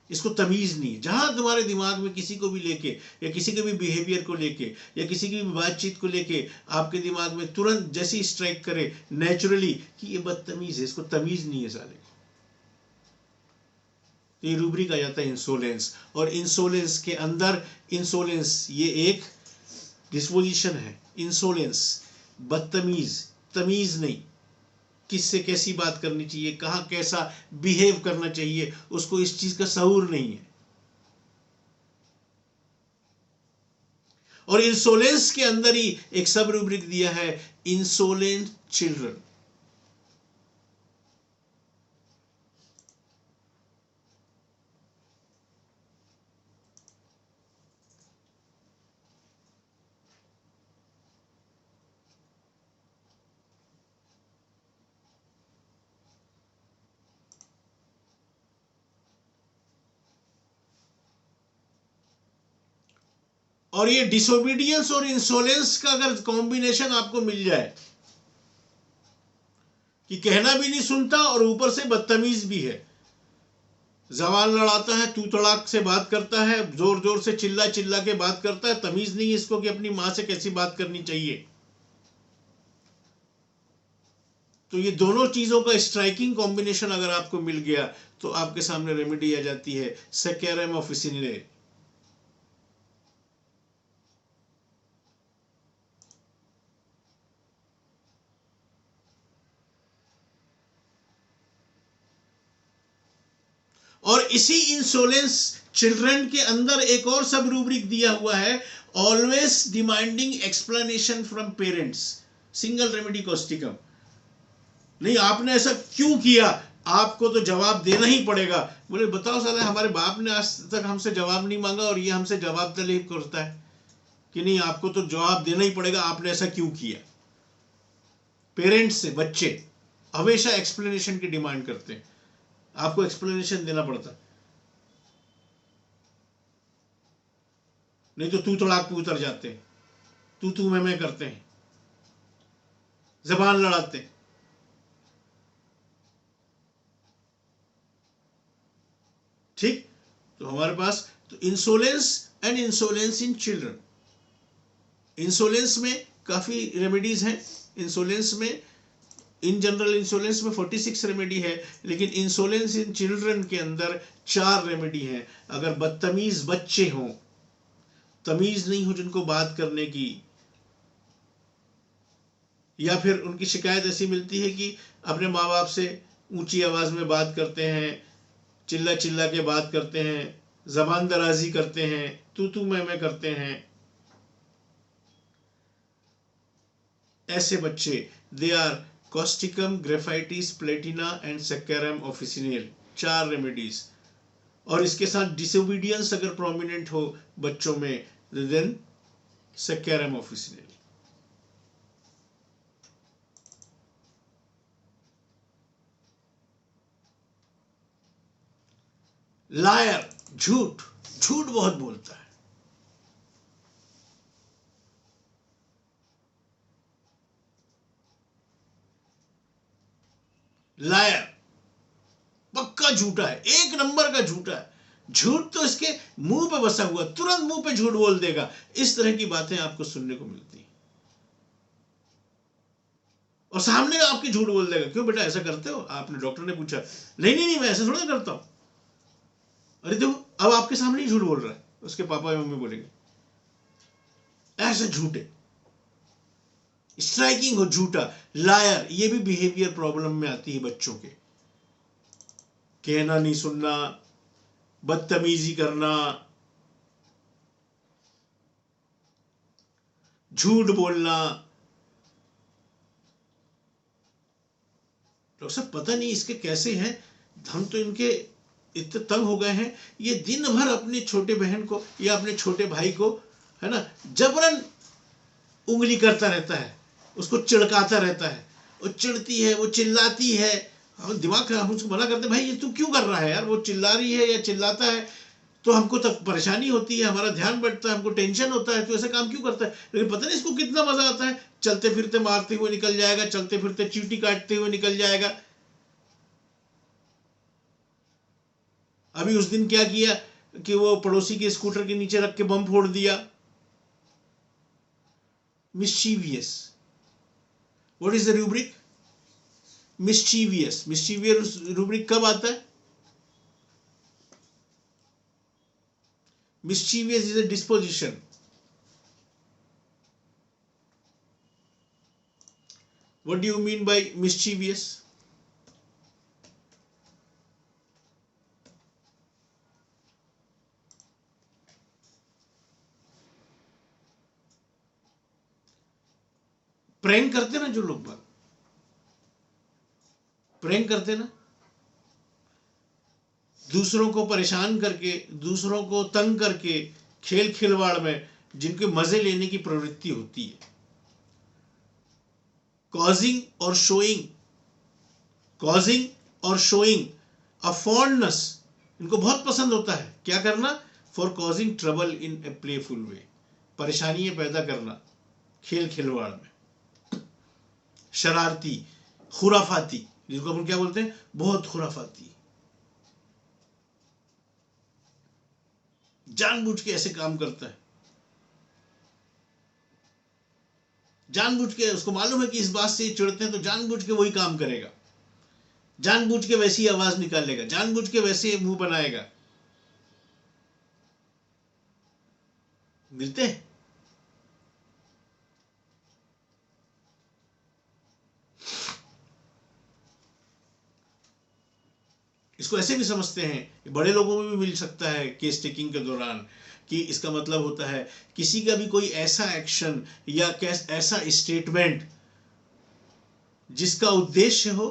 इसको तमीज नहीं। जहां तुम्हारे दिमाग में किसी को भी लेके, या किसी के भी बिहेवियर को लेके, या किसी की भी बातचीत को लेके आपके दिमाग में तुरंत जैसी स्ट्राइक करे नेचुरली कि ये बदतमीज है, इसको तमीज नहीं है साले को, तो ये रूब्रिक आ जाता है इंसोलेंस। और इंसोलेंस के अंदर, इंसोलेंस ये एक डिस्पोजिशन है। इंसोलेंस बदतमीज, तमीज नहीं, किससे कैसी बात करनी चाहिए, कहाँ कैसा बिहेव करना चाहिए, उसको इस चीज का शऊर नहीं है। और इंसोलेंस के अंदर ही एक सब रूब्रिक दिया है, इंसोलेंट चिल्ड्रन। और ये डिसोबीडियंस और इंसोलेंस का अगर कॉम्बिनेशन आपको मिल जाए कि कहना भी नहीं सुनता और ऊपर से बदतमीज भी है, जबान लड़ाता है, तू तड़ाक से बात करता है, जोर जोर से चिल्ला चिल्ला के बात करता है, तमीज नहीं है इसको कि अपनी मां से कैसी बात करनी चाहिए, तो ये दोनों चीजों का स्ट्राइकिंग कॉम्बिनेशन अगर आपको मिल गया तो आपके सामने रेमेडी आ जाती है, सेकेरम ऑफिसिनले। और इसी इंसोलेंस चिल्ड्रन के अंदर एक और सब रूब्रिक दिया हुआ है, always demanding explanation from parents, single remedy Causticum. नहीं आपने ऐसा क्यों किया, आपको तो जवाब देना ही पड़ेगा। बोले बताओ साले, हमारे बाप ने आज तक हमसे जवाब नहीं मांगा और ये हमसे जवाब तलब करता है कि नहीं आपको तो जवाब देना ही पड़ेगा, आपने ऐसा क्यों किया। पेरेंट्स से बच्चे हमेशा एक्सप्लेनेशन की डिमांड करते हैं, आपको एक्सप्लेनेशन देना पड़ता, नहीं तो तू तड़ाक पे उतर जाते हैं, तू मैं करते हैं, जबान लड़ाते हैं। ठीक, तो हमारे पास तो insolence and insolence in children, insolence में काफी रेमेडीज हैं। इंसोलेंस में इन जनरल इंसोलेंस में 46 रेमेडी है, लेकिन इंसोलेंस इन चिल्ड्रन के अंदर 4 रेमेडी हैं। अगर बदतमीज बच्चे हों, तमीज नहीं हो जिनको बात करने की, या फिर उनकी शिकायत ऐसी मिलती है कि अपने माँ बाप से ऊंची आवाज में बात करते हैं, चिल्ला चिल्ला के बात करते हैं, जबान दराजी करते हैं, तू मैं करते हैं, ऐसे बच्चे they are causticum, graphites, platina and saccharum officinale, 4 remedies. और इसके साथ डिसोबीडियंस अगर प्रोमिनेंट हो बच्चों में, देन सेकेरम ऑफिसिनियल। लायर, झूठ, झूठ बहुत बोलता है। लायर पक्का झूठा है, एक नंबर का झूठा है, झूठ तो इसके मुंह पे बसा हुआ, तुरंत मुंह पे झूठ बोल देगा। इस तरह की बातें आपको सुनने को मिलती हैं, और सामने आपके झूठ बोल देगा, क्यों बेटा ऐसा करते हो, आपने डॉक्टर ने पूछा, नहीं मैं ऐसा थोड़ा करता हूं। अरे देखो अब आपके सामने ही झूठ बोल रहा है, उसके पापा या मम्मी बोलेंगे ऐसा झूठे, स्ट्राइकिंग हो झूठा। लायर ये भी बिहेवियर प्रॉब्लम में आती है बच्चों के, कहना नहीं सुनना, बदतमीजी करना, झूठ बोलना। डॉक्टर साहब पता नहीं इसके कैसे हैं, हम तो इनके इतने तंग हो गए हैं, ये दिन भर अपने छोटे बहन को या अपने छोटे भाई को, है ना, जबरन उंगली करता रहता है, उसको चिढ़काता रहता है, वो चिढ़ती है, वो चिल्लाती है, हम दिमाग खराब, हम उसको मना करते हैं भाई ये तू क्यों कर रहा है यार, वो चिल्ला रही है या चिल्लाता है तो हमको तब परेशानी होती है, हमारा ध्यान बढ़ता है, हमको टेंशन होता है, तो ऐसा काम क्यों करता है। लेकिन पता नहीं इसको कितना मजा आता है, चलते फिरते मारते हुए निकल जाएगा, चलते फिरते चींटी काटते हुए निकल जाएगा। अभी उस दिन क्या किया कि वो पड़ोसी के स्कूटर के नीचे रख के बम फोड़ दिया। Mischievous, what is the rubric, mischievous. Mischievous rubric कब आता है, Mischievous is a disposition. What do you mean by mischievous? Prank करते ना जो लोग बात, प्रैंक करते ना, दूसरों को परेशान करके, दूसरों को तंग करके, खेल खिलवाड़ में जिनके मजे लेने की प्रवृत्ति होती है। कॉजिंग और शोइंग, कॉजिंग और शोइंग अ फॉन्डनेस, इनको बहुत पसंद होता है क्या करना? For causing trouble in a playful way, परेशानियां पैदा करना खेल खिलवाड़ में। शरारती, खुराफाती, जिसको अपन क्या बोलते हैं? बहुत खुराफाती, जानबूझ के ऐसे काम करता है, जानबूझ के, उसको मालूम है कि इस बात से चिढ़ते हैं तो जानबूझ के वही काम करेगा, जानबूझ के वैसी आवाज निकालेगा, जानबूझ के वैसे मुंह बनाएगा। मिलते हैं। इसको ऐसे भी समझते हैं, बड़े लोगों में भी मिल सकता है केस टेकिंग के दौरान, कि इसका मतलब होता है किसी का भी कोई ऐसा एक्शन या ऐसा स्टेटमेंट जिसका उद्देश्य हो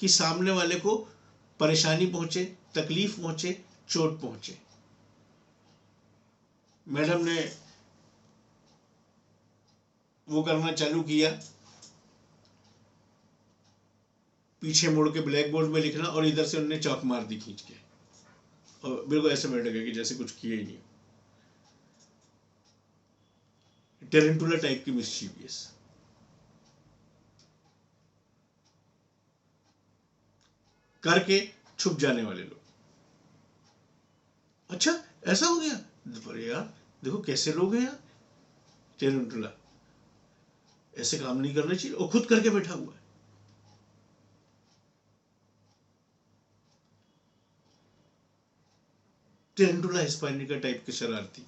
कि सामने वाले को परेशानी पहुंचे, तकलीफ पहुंचे, चोट पहुंचे। मैडम ने वो करना चालू किया, पीछे मुड़ के ब्लैक बोर्ड में लिखना, और इधर से उन्होंने चौक मार दी खींच के, और बिल्कुल ऐसे बैठ गया कि जैसे कुछ किया ही नहीं। टेरेंटुला टाइप की मिस्चीवियस। करके छुप जाने वाले लोग। अच्छा ऐसा हो गया, पर यार देखो कैसे लोग हैं यार, टेरेंटुला ऐसे काम नहीं करना चाहिए, और खुद करके बैठा हुआ है। टेरेंटुला हिस्पैनिका टाइप के शरारती।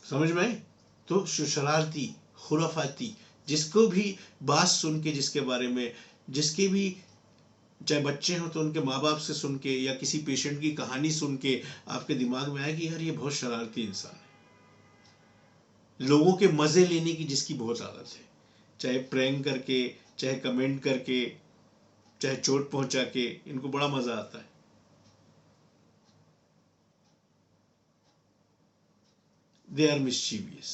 समझ में आई? तो शरारती, खुराफाती, जिसको भी बात सुन के, जिसके बारे में, जिसके भी, चाहे बच्चे हो तो उनके माँ बाप से सुन के, या किसी पेशेंट की कहानी सुन के आपके दिमाग में आया कि यार ये बहुत शरारती इंसान है। लोगों के मजे लेने की जिसकी बहुत आदत है, चाहे प्रैंक करके, चाहे कमेंट करके, चाहे चोट पहुंचा के, इनको बड़ा मजा आता है। They are mischievous.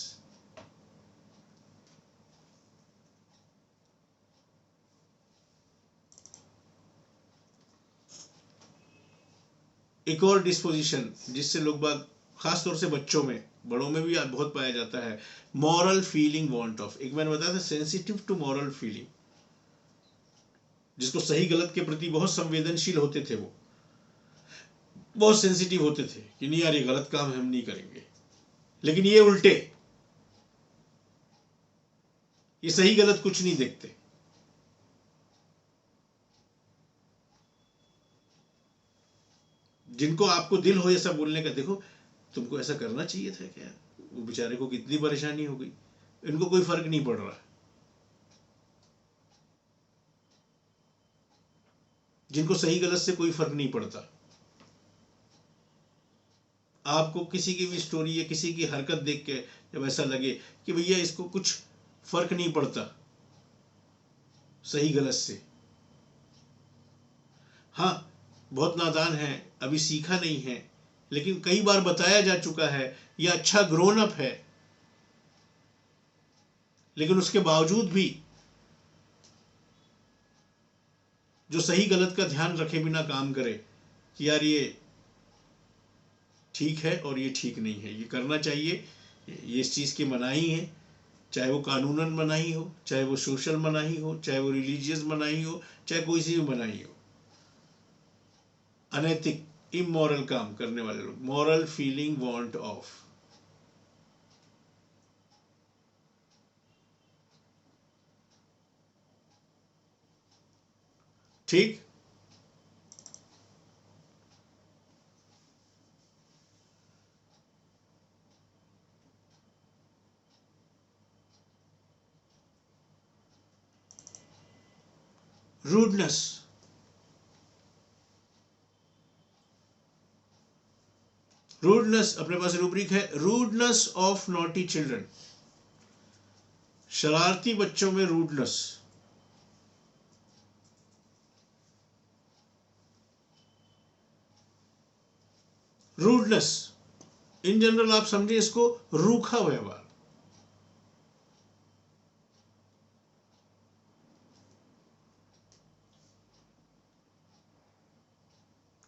एक और डिस्पोजिशन जिससे लोग बाग, खासतौर से बच्चों में, बड़ों में भी बहुत पाया जाता है, मॉरल फीलिंग वांट ऑफ। एक मैंने बताया था सेंसिटिव टू मॉरल फीलिंग, जिसको सही गलत के प्रति बहुत संवेदनशील होते थे, वो बहुत सेंसिटिव होते थे कि नहीं यार ये गलत काम हम नहीं करेंगे। लेकिन ये उल्टे, ये सही गलत कुछ नहीं देखते। जिनको आपको दिल हो ऐसा बोलने का, देखो तुमको ऐसा करना चाहिए था क्या, वो बेचारे को कितनी परेशानी हो गई, इनको कोई फर्क नहीं पड़ रहा। जिनको सही गलत से कोई फर्क नहीं पड़ता, आपको किसी की भी स्टोरी या किसी की हरकत देख के जब ऐसा लगे कि भैया इसको कुछ फर्क नहीं पड़ता सही गलत से, हाँ बहुत नादान है, अभी सीखा नहीं है, लेकिन कई बार बताया जा चुका है, या अच्छा ग्रोन अप है, लेकिन उसके बावजूद भी जो सही गलत का ध्यान रखे बिना काम करे कि यार ये ठीक है और ये ठीक नहीं है, ये करना चाहिए, ये इस चीज़ की मनाही है, चाहे वो कानूनन मनाही हो, चाहे वो सोशल मनाही हो, चाहे वो रिलीजियस मनाही हो, चाहे कोई सी भी मनाही हो। अनैतिक, इमोरल काम करने वाले लोग, मॉरल फीलिंग वांट ऑफ। ठीक। रूडनेस, रूडनेस अपने पास रूब्रिक है, रूडनेस ऑफ नॉटी चिल्ड्रन, शरारती बच्चों में रूडनेस। रूडनेस इन जनरल आप समझे इसको रूखा व्यवहार।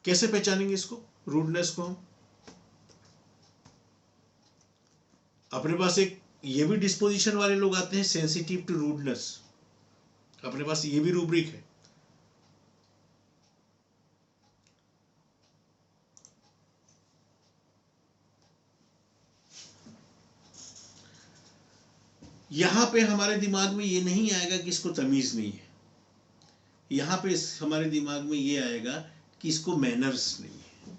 कैसे पहचानेंगे इसको, रूडनेस को हम? अपने पास एक ये भी डिस्पोजिशन वाले लोग आते हैं, सेंसिटिव टू रूडनेस, अपने पास ये भी रूब्रिक है। यहां पे हमारे दिमाग में ये नहीं आएगा कि इसको तमीज नहीं है, यहां पे हमारे दिमाग में ये आएगा कि इसको मैनर्स नहीं है।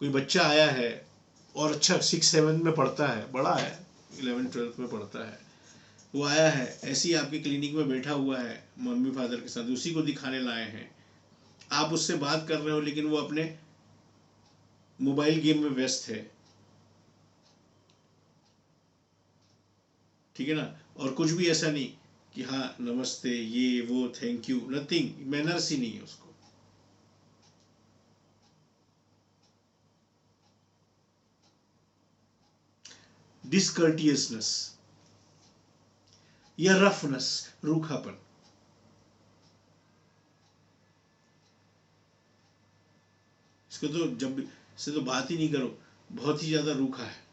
कोई बच्चा आया है और अच्छा 6-7 में पढ़ता है, बड़ा है, 11-12 में पढ़ता है, वो आया है ऐसे ही आपके क्लिनिक में बैठा हुआ है मम्मी फादर के साथ, उसी को दिखाने लाए हैं, आप उससे बात कर रहे हो लेकिन वो अपने मोबाइल गेम में व्यस्त है, ठीक है ना, और कुछ भी ऐसा नहीं कि हाँ नमस्ते ये वो थैंक यू, नथिंग, मैनर्स ही नहीं है उसको। डिसकर्टियसनेस या रफनेस, रूखापन, इसको तो जब से तो बात ही नहीं करो, बहुत ही ज्यादा रूखा है।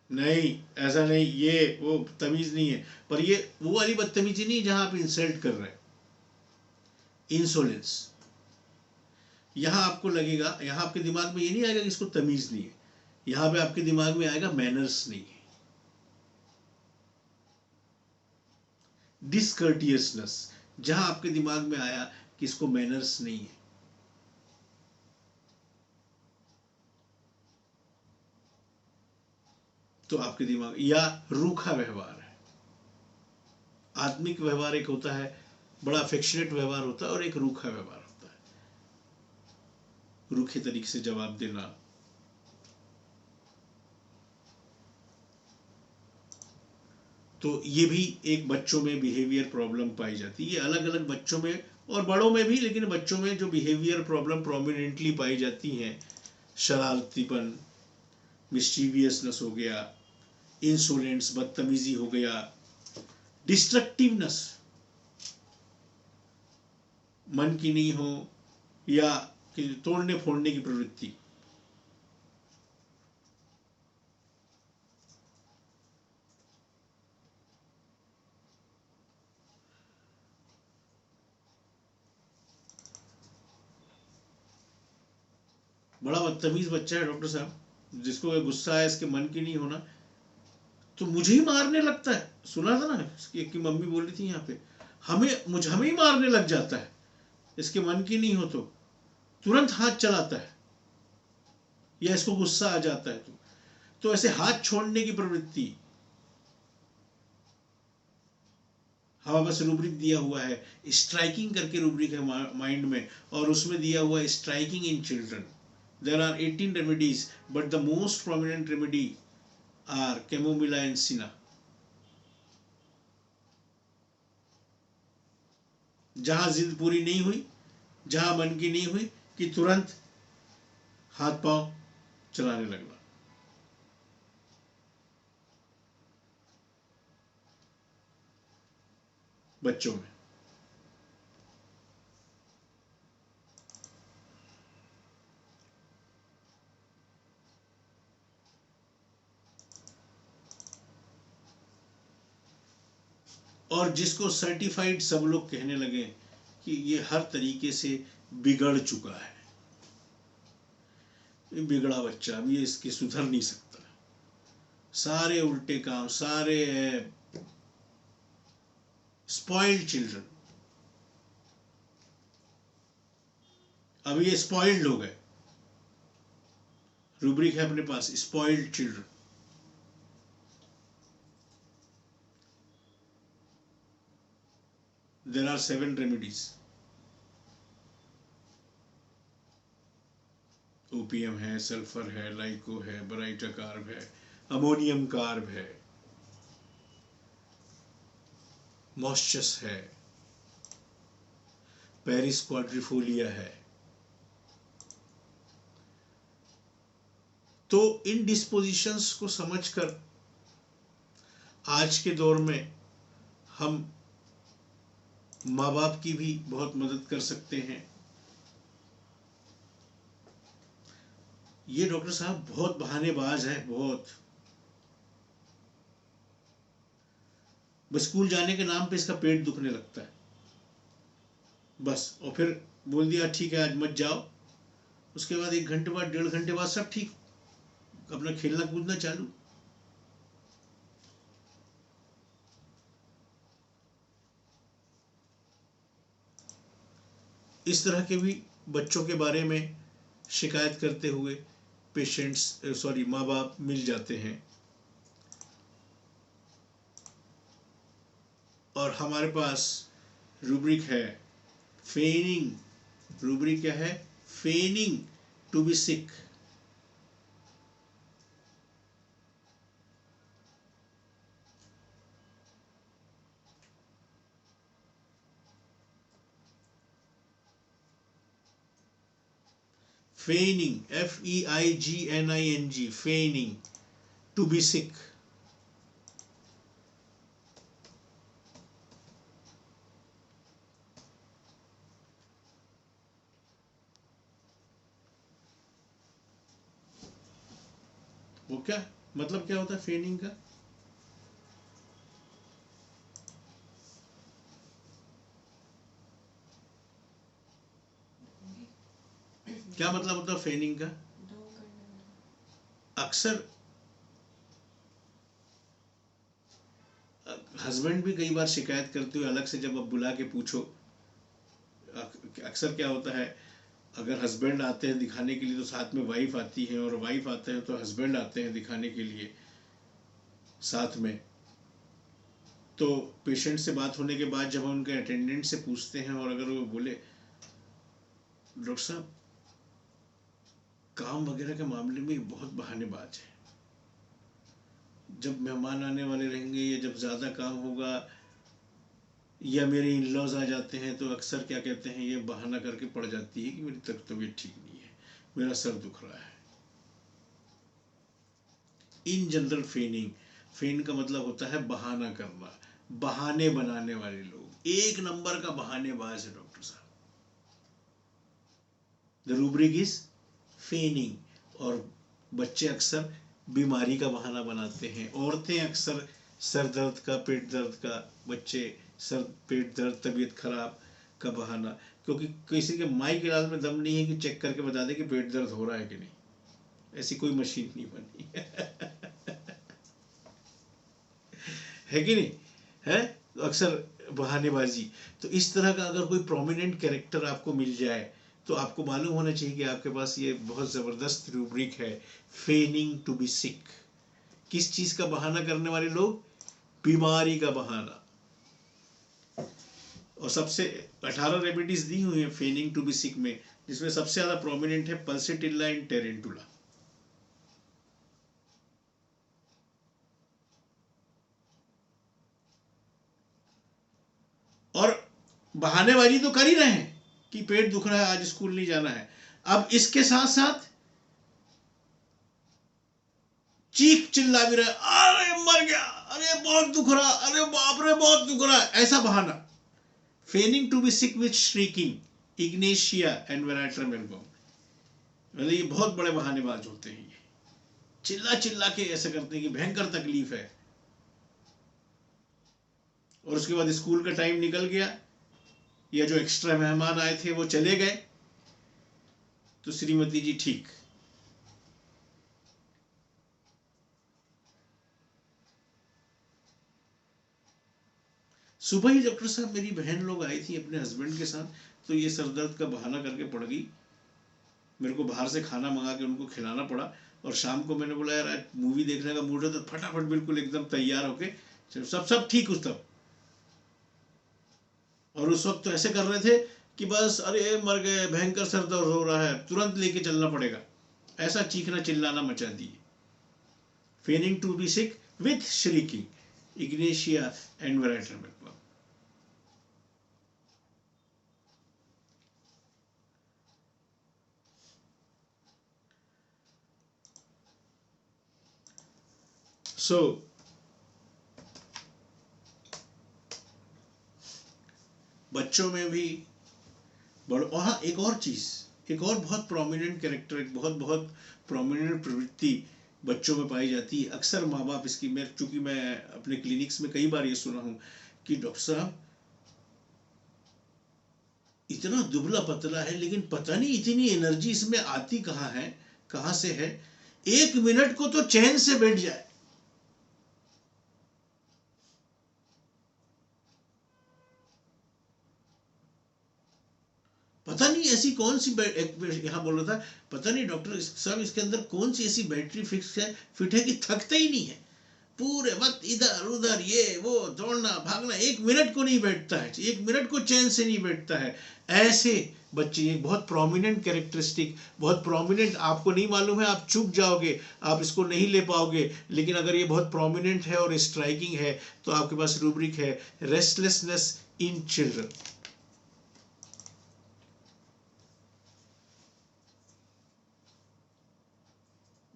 नहीं ऐसा नहीं, ये वो तमीज नहीं है, पर ये वो वाली बदतमीजी नहीं जहां आप इंसल्ट कर रहे हैं, इंसोलेंस। यहां आपको लगेगा, यहां आपके दिमाग में ये नहीं आएगा कि इसको तमीज नहीं है, यहां पे आपके दिमाग में आएगा मैनर्स नहीं है। डिसकर्टियसनेस, जहां आपके दिमाग में आया कि इसको मैनर्स नहीं है, तो आपके दिमाग, या रूखा व्यवहार है। आत्मिक व्यवहार एक होता है, बड़ा अफेक्शनेट व्यवहार होता है, और एक रूखा व्यवहार होता है, रूखे तरीके से जवाब देना। तो ये भी एक बच्चों में बिहेवियर प्रॉब्लम पाई जाती है, ये अलग अलग बच्चों में और बड़ों में भी, लेकिन बच्चों में जो बिहेवियर प्रॉब्लम प्रोमिनेंटली पाई जाती हैं, शरारतीपन, मिस्चीवियसनेस हो गया, इंसोलेंस बदतमीजी हो गया, डिस्ट्रक्टिवनेस, मन की नहीं हो या तोड़ने फोड़ने की प्रवृत्ति। बड़ा बदतमीज बच्चा है डॉक्टर साहब, जिसको गुस्सा है, इसके मन की नहीं होना तो मुझे ही मारने लगता है, सुना था ना इसकी मम्मी बोल रही थी यहाँ पे, हमें ही मारने लग जाता है, इसके मन की नहीं हो तो तुरंत हाथ चलाता है, या इसको गुस्सा आ जाता है तो ऐसे हाथ छोड़ने की प्रवृत्ति। हमारे पास रूब्रिक दिया हुआ है, स्ट्राइकिंग करके रूब्रिक है माइंड में, और उसमें दिया हुआ है striking in children. There are 18 remedies, but the most prominent remedy are chamomilla and cina. जहां जिद पूरी नहीं हुई, जहां मन की नहीं हुई, कि तुरंत हाथ पांव चलाने लगना। बच्चों में और जिसको सर्टिफाइड सब लोग कहने लगे कि ये हर तरीके से बिगड़ चुका है, ये बिगड़ा बच्चा, अब ये इसकी सुधर नहीं सकता, सारे उल्टे काम, सारे स्पॉइल्ड चिल्ड्रन, अब ये स्पॉइल्ड हो गए। रूब्रिक है अपने पास, spoiled children. There are 7 remedies. Opium है, सल्फर है, लाइको है, बराइटा कार्ब है, अमोनियम कार्ब है, मॉइस्चस है, पेरिस क्वाड्रिफोलिया है। तो इन डिस्पोजिशंस को समझकर आज के दौर में हम माँ बाप की भी बहुत मदद कर सकते हैं। ये डॉक्टर साहब बहुत बहानेबाज है, बहुत। बस स्कूल जाने के नाम पे इसका पेट दुखने लगता है बस, और फिर बोल दिया ठीक है आज मत जाओ, उसके बाद 1 घंटे बाद 1.5 घंटे बाद सब ठीक, अपना खेलना कूदना चालू। इस तरह के भी बच्चों के बारे में शिकायत करते हुए माँ बाप मिल जाते हैं। और हमारे पास रूब्रिक है फेनिंग। रूब्रिक क्या है? Feigning to be sick. feigning, FEIGNING, feigning, to be sick. वो क्या मतलब, क्या होता है फेनिंग का? क्या मतलब होता है फेनिंग का? अक्सर हस्बैंड भी कई बार शिकायत करते हुए अलग से जब आप बुला के पूछो, अक्सर क्या होता है, अगर हस्बैंड आते हैं दिखाने के लिए तो साथ में वाइफ आती है, और वाइफ आते हैं तो हस्बैंड आते हैं दिखाने के लिए साथ में। तो पेशेंट से बात होने के बाद जब हम उनके अटेंडेंट से पूछते हैं, और अगर वो बोले डॉक्टर साहब काम वगैरह के मामले में बहुत बहानेबाज है, जब मेहमान आने वाले रहेंगे या जब ज़्यादा काम होगा या मेरे इन लॉज आ जाते हैं तो अक्सर क्या कहते हैं, ये बहाना करके पड़ जाती है कि मेरी तबीयत ठीक नहीं है, मेरा सर दुख रहा है। इन जनरल फेनिंग, फेन का मतलब होता है बहाना करना, बहाने बनाने वाले लोग। 1 नंबर का बहानेबाज है डॉक्टर साहब। The rubric is फेनिंग। और बच्चे अक्सर बीमारी का बहाना बनाते हैं, औरतें अक्सर सर दर्द का, पेट दर्द का, बच्चे सर पेट दर्द, तबीयत खराब का बहाना, क्योंकि किसी के माई के इलाज में दम नहीं है कि चेक करके बता दे कि पेट दर्द हो रहा है कि नहीं, ऐसी कोई मशीन नहीं बनी है कि नहीं है? तो अक्सर बहानेबाजी। तो इस तरह का अगर कोई प्रोमिनेंट कैरेक्टर आपको मिल जाए तो आपको मालूम होना चाहिए कि आपके पास ये बहुत ज़बरदस्त रूब्रिक है, फेनिंग टू बी सिक। किस चीज़ का बहाना करने वाले लोग? बीमारी का बहाना। और सबसे 18 रेमेडीज दी हुई है फेनिंग टू बी सिक में, जिसमें सबसे ज़्यादा प्रोमिनेंट है पल्सेटिल्ला एंड टेरेंटुला। और बहानेबाजी तो कर ही रहे हैं कि पेट दुख रहा है आज स्कूल नहीं जाना है, अब इसके साथ साथ चीख चिल्ला भी रहे, अरे मर गया, अरे बहुत दुख रहा, अरे बाप रे बहुत दुख रहा, ऐसा बहाना। Feigning to be sick with shrieking, ignatia and veratrum album. मतलब ये बहुत बड़े बहानेबाज होते हैं, ये चिल्ला चिल्ला के ऐसा करते हैं कि भयंकर तकलीफ है। और उसके बाद स्कूल का टाइम निकल गया, या जो एक्स्ट्रा मेहमान आए थे वो चले गए, तो श्रीमती जी ठीक, सुबह ही डॉक्टर साहब मेरी बहन लोग आई थी अपने हस्बैंड के साथ, तो ये सर दर्द का बहाना करके पड़ गई, मेरे को बाहर से खाना मंगा के उनको खिलाना पड़ा। और शाम को मैंने बोला यार आज मूवी देखने का मूड है, तो फटाफट बिल्कुल एकदम तैयार होके सब ठीक उस तब। और उस वक्त तो ऐसे कर रहे थे कि बस अरे मर गए, भयंकर सर दर्द हो रहा है, तुरंत लेके चलना पड़ेगा, ऐसा चीखना चिल्लाना मचा दिए। Feigning to be sick with shrieking, ignatia and veratrum. So बच्चों में भी बड़ो, और हाँ एक और चीज, एक और बहुत प्रोमिनेंट कैरेक्टर, एक बहुत बहुत प्रोमिनेंट प्रवृत्ति बच्चों में पाई जाती है। अक्सर माँ बाप इसकी, मैं चूंकि मैं अपने क्लिनिक्स में कई बार ये सुना हूँ कि डॉक्टर साहब इतना दुबला पतला है, लेकिन पता नहीं इतनी एनर्जी इसमें आती कहाँ है, कहाँ से है, 1 मिनट को तो चैन से बैठ जाए। पता नहीं ऐसी कौन सी यहाँ बोल रहा था, पता नहीं डॉक्टर साहब इसके अंदर कौन सी ऐसी बैटरी फिट है कि थकता ही नहीं है, पूरे वक्त इधर उधर ये वो दौड़ना भागना, 1 मिनट को नहीं बैठता है, 1 मिनट को चैन से नहीं बैठता है। ऐसे बच्चे, एक बहुत प्रोमिनेंट कैरेक्टरिस्टिक, बहुत प्रोमिनेंट, आपको नहीं मालूम है, आप चूक जाओगे, आप इसको नहीं ले पाओगे, लेकिन अगर ये बहुत प्रोमिनेंट है और स्ट्राइकिंग है तो आपके पास रूब्रिक है, रेस्टलेसनेस इन चिल्ड्रन।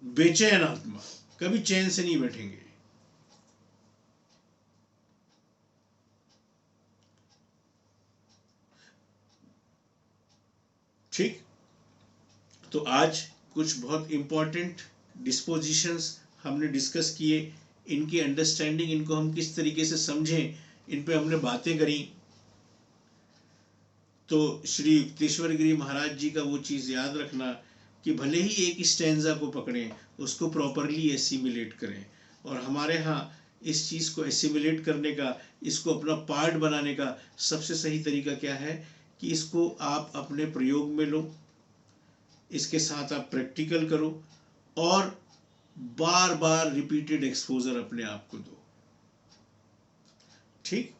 बेचैन आत्मा, कभी चैन से नहीं बैठेंगे। ठीक, तो आज कुछ बहुत इंपॉर्टेंट डिस्पोजिशंस हमने डिस्कस किए, इनकी अंडरस्टैंडिंग, इनको हम किस तरीके से समझें, इन पे हमने बातें करी। तो श्री युक्तेश्वर गिरी महाराज जी का वो चीज़ याद रखना कि भले ही एक स्टैंजा को पकड़ें, उसको प्रॉपरली एसिमिलेट करें। और हमारे यहाँ इस चीज़ को एसिमिलेट करने का, इसको अपना पार्ट बनाने का सबसे सही तरीका क्या है कि इसको आप अपने प्रयोग में लो, इसके साथ आप प्रैक्टिकल करो, और बार बार रिपीटेड एक्सपोजर अपने आप को दो। ठीक।